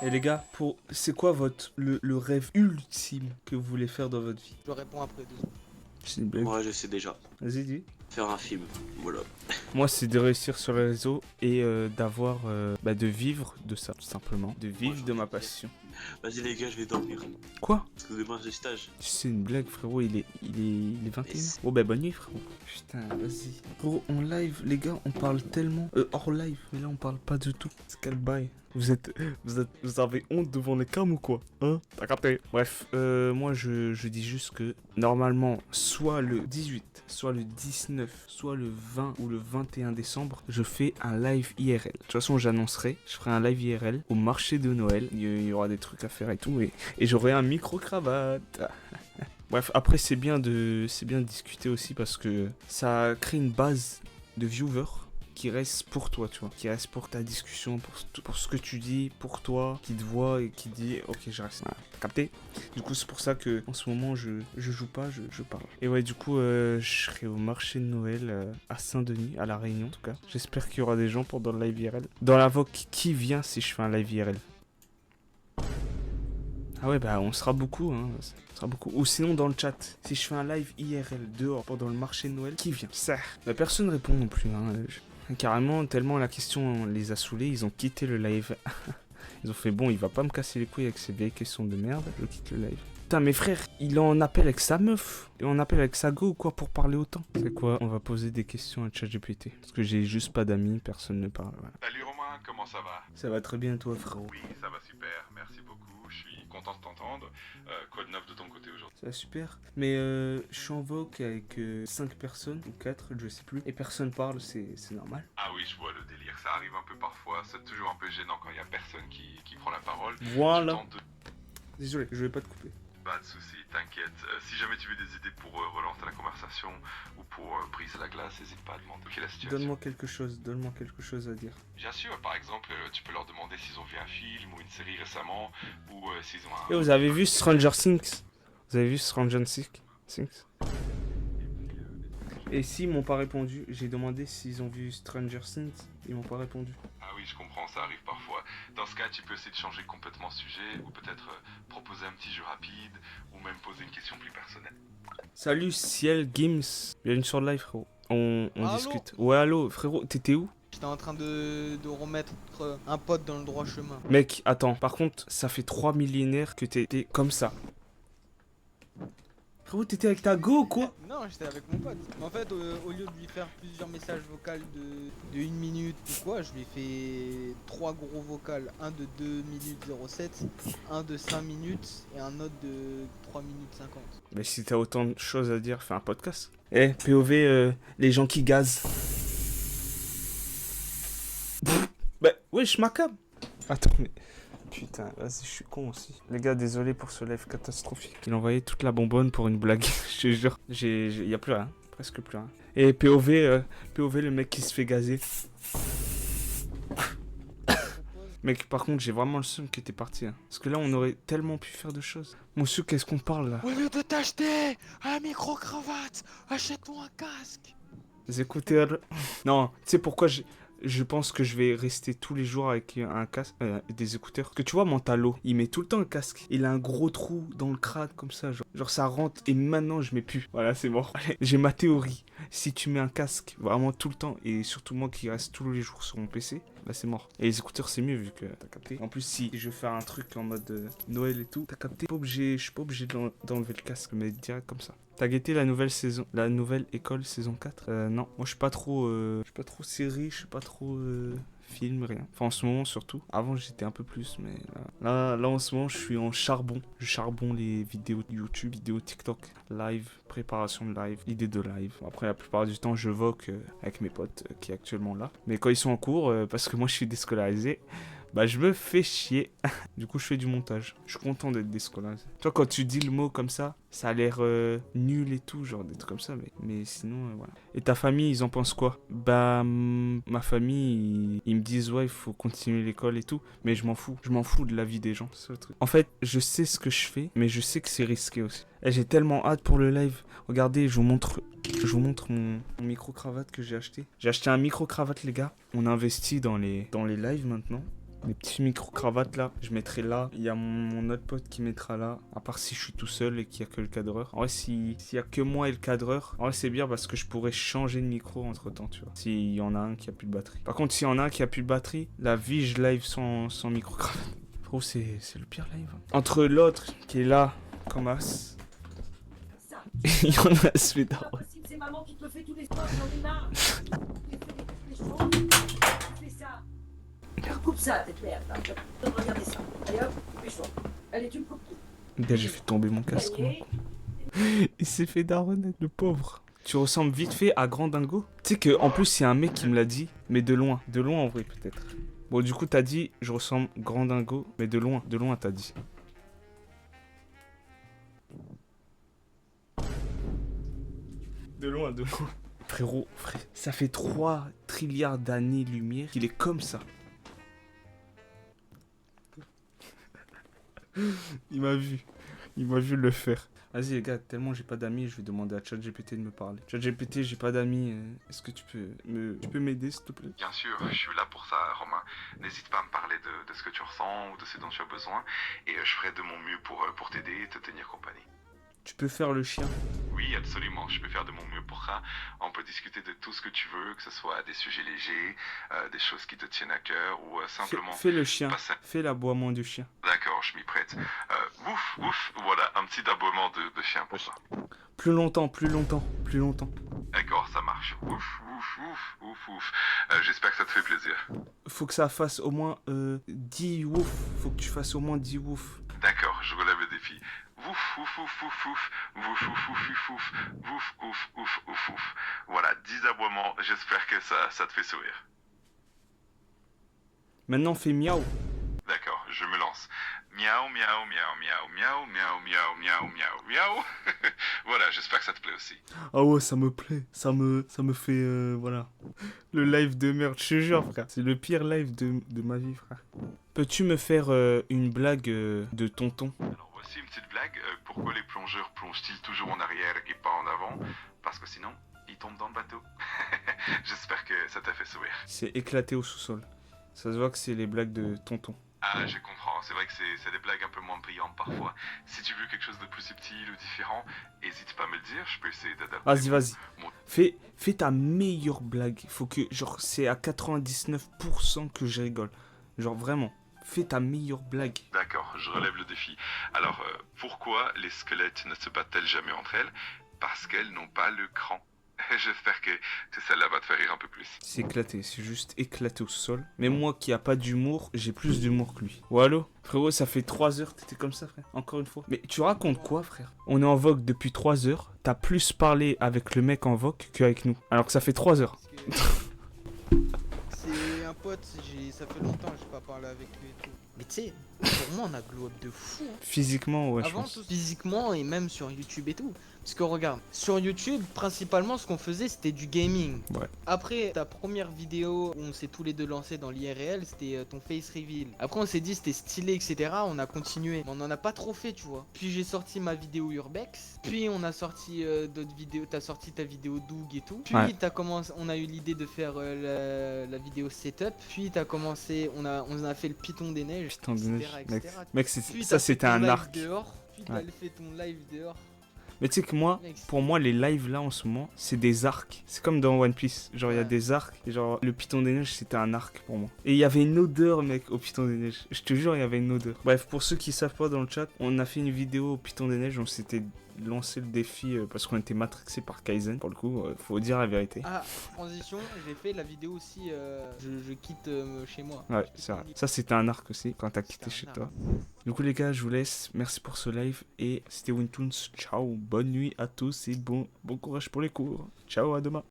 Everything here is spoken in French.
Et les gars, c'est quoi le rêve ultime que vous voulez faire dans votre vie? Je réponds après 2 secondes. C'est une blague. Moi, je sais déjà. Vas-y, dis. Faire un film. Voilà. Moi, c'est de réussir sur les réseaux et d'avoir, de vivre de ça, tout simplement. De vivre de ma passion. Vas-y, les gars, je vais dormir. Quoi? Parce que demain, j'ai stage. C'est une blague, frérot, il est 21h. Yes. Oh, bah, bonne nuit, frérot. Putain, vas-y. Frérot, en live, les gars, on parle tellement. Hors live, mais là, on parle pas du tout. C'est quel bail? Vous avez honte devant les cams ou quoi? Hein? T'as capté? Bref, moi, je dis juste que normalement, soit le 18, soit le 19, soit le 20 ou le 21 décembre, je fais un live IRL. De toute façon, j'annoncerai, je ferai un live IRL au marché de Noël. Il y aura des trucs à faire et tout. Et j'aurai un micro-cravate. Bref, après, c'est bien de discuter aussi parce que ça crée une base de viewers qui reste pour toi, tu vois, qui reste pour ta discussion, pour ce que tu dis, pour toi, qui te voit et qui dit ok, je reste. Voilà, t'as capté? Du coup, c'est pour ça que en ce moment, je joue pas, je parle. Et ouais, du coup, je serai au marché de Noël à Saint-Denis, à La Réunion en tout cas. J'espère qu'il y aura des gens pendant le live IRL. Dans la VOC, qui vient si je fais un live IRL? Ah ouais, bah on sera beaucoup, hein. On sera beaucoup. Ou sinon dans le chat, si je fais un live IRL dehors pendant le marché de Noël, qui vient? Ça. Bah, personne répond non plus, hein. Carrément, tellement la question les a saoulés, ils ont quitté le live. Ils ont fait bon, il va pas me casser les couilles avec ces vieilles questions de merde, je quitte le live. Putain, mes frères, il en appelle avec sa meuf. Et on appelle avec sa go ou quoi pour parler autant? C'est quoi? On va poser des questions à ChatGPT. Parce que j'ai juste pas d'amis, personne ne parle. Voilà. Salut Romain, comment ça va? Ça va très bien, toi, frérot. Oui, ça va super, merci beaucoup, je suis content de t'entendre. Quoi de neuf de ton côté aujourd'hui? Ça va super. Mais je suis en voc avec 5 personnes, ou 4, je sais plus. Et personne parle, c'est normal. Ah oui, je vois le délire, ça arrive un peu parfois, c'est toujours un peu gênant quand il y a personne qui prend la parole. Voilà. Je tente de... Désolé, je vais pas te couper. Pas de soucis, t'inquiète. Si jamais tu veux des idées pour relancer la conversation ou pour briser la glace, n'hésite pas à demander quelle est la situation. Donne-moi quelque chose à dire. Bien sûr, par exemple, tu peux leur demander s'ils ont vu un film ou une série récemment ou s'ils ont un... Et vous avez vu Stranger Things? Vous avez vu Stranger Things? Et s'ils m'ont pas répondu, j'ai demandé s'ils ont vu Stranger Things, ils m'ont pas répondu. Ah oui, je comprends, ça arrive parfois. Dans ce cas, tu peux essayer de changer complètement de sujet ou peut-être proposer un petit jeu rapide ou même poser une question plus personnelle. Salut Ciel Games, bienvenue sur le live frérot. On Allô? discute. Ouais allô frérot, t'étais où? J'étais en train de remettre un pote dans le droit chemin. Mec, attends, par contre, ça fait 3 millénaires que t'étais comme ça. Frérot, t'étais avec ta go ou quoi? Non, j'étais avec mon pote. Mais en fait, au lieu de lui faire plusieurs messages vocaux de 1 minute ou quoi, je lui ai fait 3 gros vocals. Un de 2 minutes 07, un de 5 minutes et un autre de 3 minutes 50. Mais si t'as autant de choses à dire, fais un podcast. Eh, POV, les gens qui gazent. Bah, wesh, macab. Attends, mais... Putain, vas-y, je suis con aussi. Les gars, désolé pour ce live catastrophique. Il envoyait toute la bonbonne pour une blague. Je te jure. Y a plus rien. Presque plus rien. Et POV, le mec qui se fait gazer. Mec, par contre, j'ai vraiment le seum que t'es parti. Hein. Parce que là, on aurait tellement pu faire de choses. Monsieur, qu'est-ce qu'on parle là? Au lieu de t'acheter un micro-cravate, achète-toi un casque. Les écouteurs. Non, tu sais pourquoi je pense que je vais rester tous les jours avec un casque, des écouteurs. Parce que tu vois, mon Talo, il met tout le temps un casque. Il a un gros trou dans le crâne comme ça. Genre ça rentre et maintenant je mets plus. Voilà, c'est mort. J'ai ma théorie. Si tu mets un casque vraiment tout le temps et surtout moi qui reste tous les jours sur mon PC, bah c'est mort. Et les écouteurs c'est mieux vu que t'as capté. En plus, si je veux faire un truc en mode Noël et tout, t'as capté. Je suis pas obligé d'enlever le casque, mais direct comme ça. T'as guetté la nouvelle saison, la nouvelle école saison 4? Non, moi je suis pas trop série, je suis pas trop film, rien. Enfin en ce moment surtout. Avant j'étais un peu plus, mais là en ce moment je suis en charbon. Je charbon les vidéos de YouTube, vidéos TikTok, live, préparation de live, idée de live. Après la plupart du temps je vogue avec mes potes qui est actuellement là. Mais quand ils sont en cours, parce que moi je suis déscolarisé, bah je me fais chier. Du coup je fais du montage. Je suis content d'être déscolarisé. Tu vois quand tu dis le mot comme ça a l'air nul et tout, genre des trucs comme ça, mais sinon voilà. Et ta famille, ils en pensent quoi? Bah ma famille, ils me disent ouais il faut continuer l'école et tout, mais je m'en fous. Je m'en fous de la vie des gens, c'est le truc. En fait, je sais ce que je fais, mais je sais que c'est risqué aussi. Et j'ai tellement hâte pour le live. Regardez, je vous montre mon micro-cravate que j'ai acheté. J'ai acheté un micro-cravate les gars. On investit dans les lives maintenant. Les petits micro-cravates là, je mettrai là. Il y a mon autre pote qui mettra là. À part si je suis tout seul et qu'il n'y a que le cadreur. En vrai, s'il y a que moi et le cadreur, en vrai, c'est bien parce que je pourrais changer de micro entre temps, tu vois. S'il y en a un qui a plus de batterie. Par contre, s'il y en a un qui a plus de batterie, la vie, je live sans micro-cravate. Frérot, c'est le pire live. Entre l'autre qui est là, comme as. Il y en a ce pétard. C'est maman qui te le fait tous les soirs, j'en ai marre. Tu fais ça. Coupe ça, cette merde. Regardez ça. Allez hop, fais-toi. Allez, tu me coupes tout. Gars, j'ai fait tomber mon casque. Allez. Il s'est fait daronner, le pauvre. Tu ressembles vite fait à Grand Dingo. Tu sais que en plus, il y a un mec qui me l'a dit, mais de loin. De loin en vrai, peut-être. Bon, du coup, t'as dit, je ressemble Grand Dingo, mais de loin. De loin, t'as dit. De loin, de loin. Frérot, ça fait 3 trilliards d'années-lumière qu'il est comme ça. Il m'a vu le faire. Vas-y les gars, tellement j'ai pas d'amis, je vais demander à ChatGPT de me parler. ChatGPT, j'ai pas d'amis, est-ce que tu peux m'aider s'il te plaît? Bien sûr, je suis là pour ça, Romain. N'hésite pas à me parler de ce que tu ressens ou de ce dont tu as besoin, et je ferai de mon mieux pour t'aider et te tenir compagnie. Tu peux faire le chien? Oui, absolument, je peux faire de mon mieux pour ça. On peut discuter de tout ce que tu veux, que ce soit des sujets légers, des choses qui te tiennent à cœur, ou simplement... Fais le chien, passer... fais l'aboiement du chien. D'accord, je m'y prête. Ouf, ouf, voilà, un petit aboiement de chien pour ça. Plus longtemps. D'accord, ça marche. Ouf, ouf, ouf, ouf, ouf. J'espère que ça te fait plaisir. Faut que ça fasse au moins 10 wouf. Faut que tu fasses au moins 10 wouf. D'accord, je relève le défi. Ouf, ouf, ouf, ouf, ouf, ouf, ouf, ouf, ouf, ouf, ouf, ouf, ouf, ouf, ouf. Voilà, 10 aboiements, j'espère que ça te fait sourire. Maintenant fais miaou. D'accord, je me lance. Miaou, miaou, miaou, miaou, miaou, miaou, miaou, miaou, miaou, miaou. Voilà, j'espère que ça te plaît aussi. Ah ouais, ça me plaît. Ça me fait, voilà. Le live de merde, je te jure, frère. C'est le pire live de ma vie, frère. Peux-tu me faire une blague de tonton? Alors voici une petite blague. Pourquoi les plongeurs plongent-ils toujours en arrière et pas en avant? Parce que sinon, ils tombent dans le bateau. J'espère que ça t'a fait sourire. C'est éclaté au sous-sol. Ça se voit que c'est les blagues de tonton. Ah, je comprends. C'est vrai que c'est des blagues un peu moins brillantes parfois. Si tu veux quelque chose de plus subtil ou différent, hésite pas à me le dire, je peux essayer d'adapter. Vas-y. Mon- Fais ta meilleure blague. Faut que, genre, c'est à 99% que je rigole. Genre, vraiment. Fais ta meilleure blague. D'accord, je relève le défi. Alors, pourquoi les squelettes ne se battent-elles jamais entre elles? Parce qu'elles n'ont pas le cran. J'espère que celle-là va te faire rire un peu plus. C'est éclaté, c'est juste éclaté au sol. Mais moi qui a pas d'humour, j'ai plus d'humour que lui. Oh allô? Frérot, ça fait 3 heures, t'étais comme ça, frère. Encore une fois. Mais tu racontes quoi, frère? On est en vogue depuis 3 heures. T'as plus parlé avec le mec en vogue qu'avec nous. Alors que ça fait 3 heures. C'est un pote, ça fait longtemps que j'ai pas parlé avec lui et tout. Mais tu sais, pour moi on a glow up de fou. Hein. Physiquement, ouais, je Avant pense. tout, physiquement et même sur YouTube et tout. Parce que regarde, sur YouTube, principalement ce qu'on faisait c'était du gaming. Ouais. Après ta première vidéo où on s'est tous les deux lancés dans l'IRL, c'était ton face reveal. Après on s'est dit c'était stylé, etc. On a continué. Mais on en a pas trop fait, tu vois. Puis j'ai sorti ma vidéo Urbex. Puis on a sorti d'autres vidéos. T'as sorti ta vidéo Doug et tout. Puis Ouais. on a eu l'idée de faire la vidéo setup. Puis t'as commencé, on a fait le Python des neiges. Putain de neige. etc., Mec, etc. mec Puis ça t'as fait c'était ton un live arc. dehors. Puis t'as Ouais. fait ton live dehors. Mais tu sais que moi, Mec, pour moi, les lives là en ce moment, c'est des arcs. C'est comme dans One Piece. Genre, il y a Ouais. des arcs. Et genre, le Python des Neiges, c'était un arc pour moi. Et il y avait une odeur, mec, au Python des Neiges. Je te jure, il y avait une odeur. Bref, pour ceux qui savent pas dans le chat, on a fait une vidéo au Python des Neiges. On s'était lancé le défi parce qu'on était matrixé par Kaizen. Pour le coup, faut dire la vérité. Ah, transition, j'ai fait la vidéo aussi. Je quitte chez moi. Ouais, c'est vrai. Ça, c'était un arc aussi quand t'as quitté C'était chez un toi. Du coup, les gars, je vous laisse. Merci pour ce live. Et c'était Wintoons. Ciao. Bonne nuit à tous et bon courage pour les cours. Ciao, à demain.